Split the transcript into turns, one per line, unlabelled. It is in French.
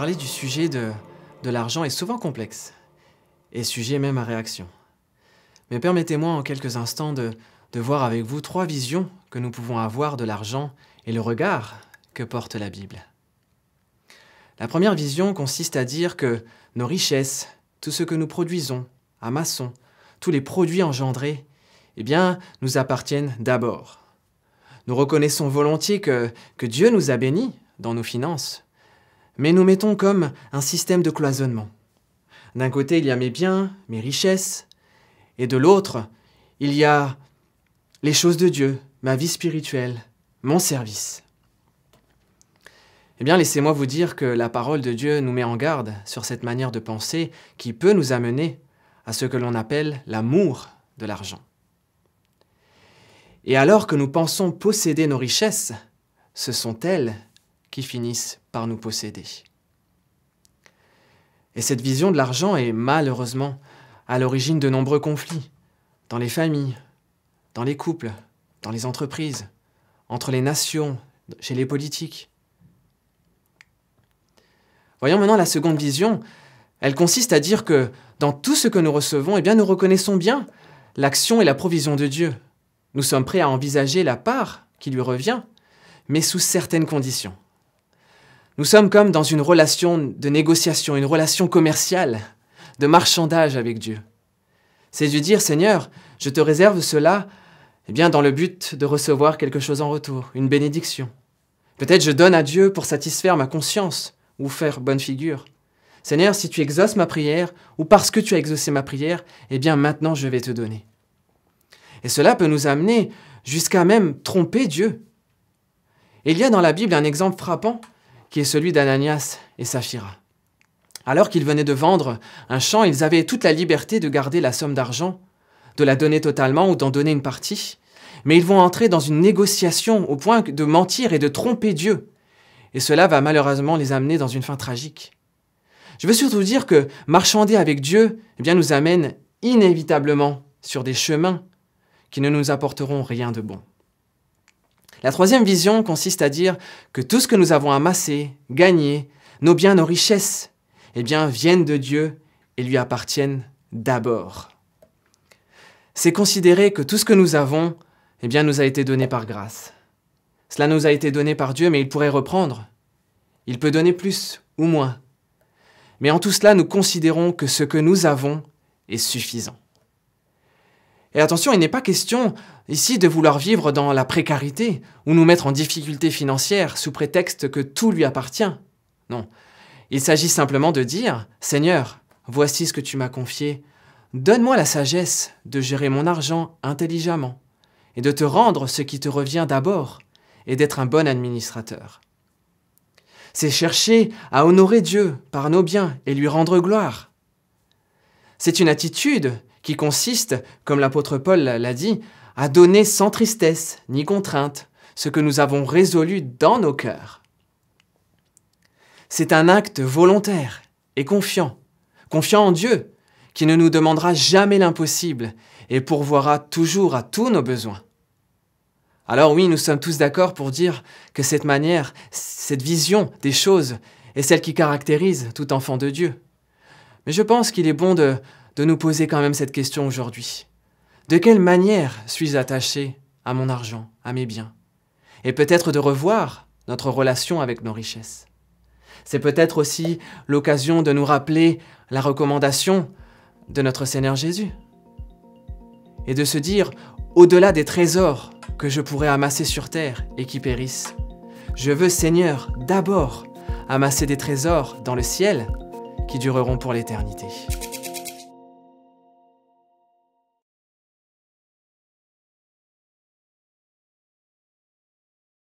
parler du sujet de l'argent est souvent complexe, et sujet même à réaction. Mais permettez-moi en quelques instants de voir avec vous 3 visions que nous pouvons avoir de l'argent et le regard que porte la Bible. La première vision consiste à dire que nos richesses, tout ce que nous produisons, amassons, tous les produits engendrés, eh bien, nous appartiennent d'abord. Nous reconnaissons volontiers que Dieu nous a bénis dans nos finances, mais nous mettons comme un système de cloisonnement. D'un côté, il y a mes biens, mes richesses, et de l'autre, il y a les choses de Dieu, ma vie spirituelle, mon service. Eh bien, laissez-moi vous dire que la parole de Dieu nous met en garde sur cette manière de penser qui peut nous amener à ce que l'on appelle l'amour de l'argent. Et alors que nous pensons posséder nos richesses, ce sont elles qui finissent par nous posséder. Et cette vision de l'argent est malheureusement à l'origine de nombreux conflits dans les familles, dans les couples, dans les entreprises, entre les nations, chez les politiques. Voyons maintenant la seconde vision. Elle consiste à dire que dans tout ce que nous recevons, eh bien, nous reconnaissons bien l'action et la provision de Dieu. Nous sommes prêts à envisager la part qui lui revient, mais sous certaines conditions. Nous sommes comme dans une relation de négociation, une relation commerciale, de marchandage avec Dieu. C'est de dire, Seigneur, je te réserve cela, eh bien, dans le but de recevoir quelque chose en retour, une bénédiction. Peut-être je donne à Dieu pour satisfaire ma conscience ou faire bonne figure. Seigneur, si tu exauces ma prière, ou parce que tu as exaucé ma prière, eh bien, maintenant je vais te donner. Et cela peut nous amener jusqu'à même tromper Dieu. Et il y a dans la Bible un exemple frappant qui est celui d'Ananias et Saphira. Alors qu'ils venaient de vendre un champ, ils avaient toute la liberté de garder la somme d'argent, de la donner totalement ou d'en donner une partie. Mais ils vont entrer dans une négociation au point de mentir et de tromper Dieu. Et cela va malheureusement les amener dans une fin tragique. Je veux surtout dire que marchander avec Dieu eh bien, nous amène inévitablement sur des chemins qui ne nous apporteront rien de bon. La troisième vision consiste à dire que tout ce que nous avons amassé, gagné, nos biens, nos richesses, eh bien, viennent de Dieu et lui appartiennent d'abord. C'est considérer que tout ce que nous avons, eh bien, nous a été donné par grâce. Cela nous a été donné par Dieu, mais il pourrait reprendre. Il peut donner plus ou moins. Mais en tout cela, nous considérons que ce que nous avons est suffisant. Et attention, il n'est pas question ici de vouloir vivre dans la précarité ou nous mettre en difficulté financière sous prétexte que tout lui appartient. Non, il s'agit simplement de dire « Seigneur, voici ce que tu m'as confié. Donne-moi la sagesse de gérer mon argent intelligemment et de te rendre ce qui te revient d'abord et d'être un bon administrateur. » C'est chercher à honorer Dieu par nos biens et lui rendre gloire. C'est une attitude qui consiste, comme l'apôtre Paul l'a dit, à donner sans tristesse ni contrainte ce que nous avons résolu dans nos cœurs. C'est un acte volontaire et confiant en Dieu, qui ne nous demandera jamais l'impossible et pourvoira toujours à tous nos besoins. Alors oui, nous sommes tous d'accord pour dire que cette manière, cette vision des choses est celle qui caractérise tout enfant de Dieu. Mais je pense qu'il est bon de nous poser quand même cette question aujourd'hui. De quelle manière suis-je attaché à mon argent, à mes biens? Et peut-être de revoir notre relation avec nos richesses. C'est peut-être aussi l'occasion de nous rappeler la recommandation de notre Seigneur Jésus. Et de se dire, au-delà des trésors que je pourrais amasser sur terre et qui périssent, je veux, Seigneur, d'abord amasser des trésors dans le ciel qui dureront pour l'éternité.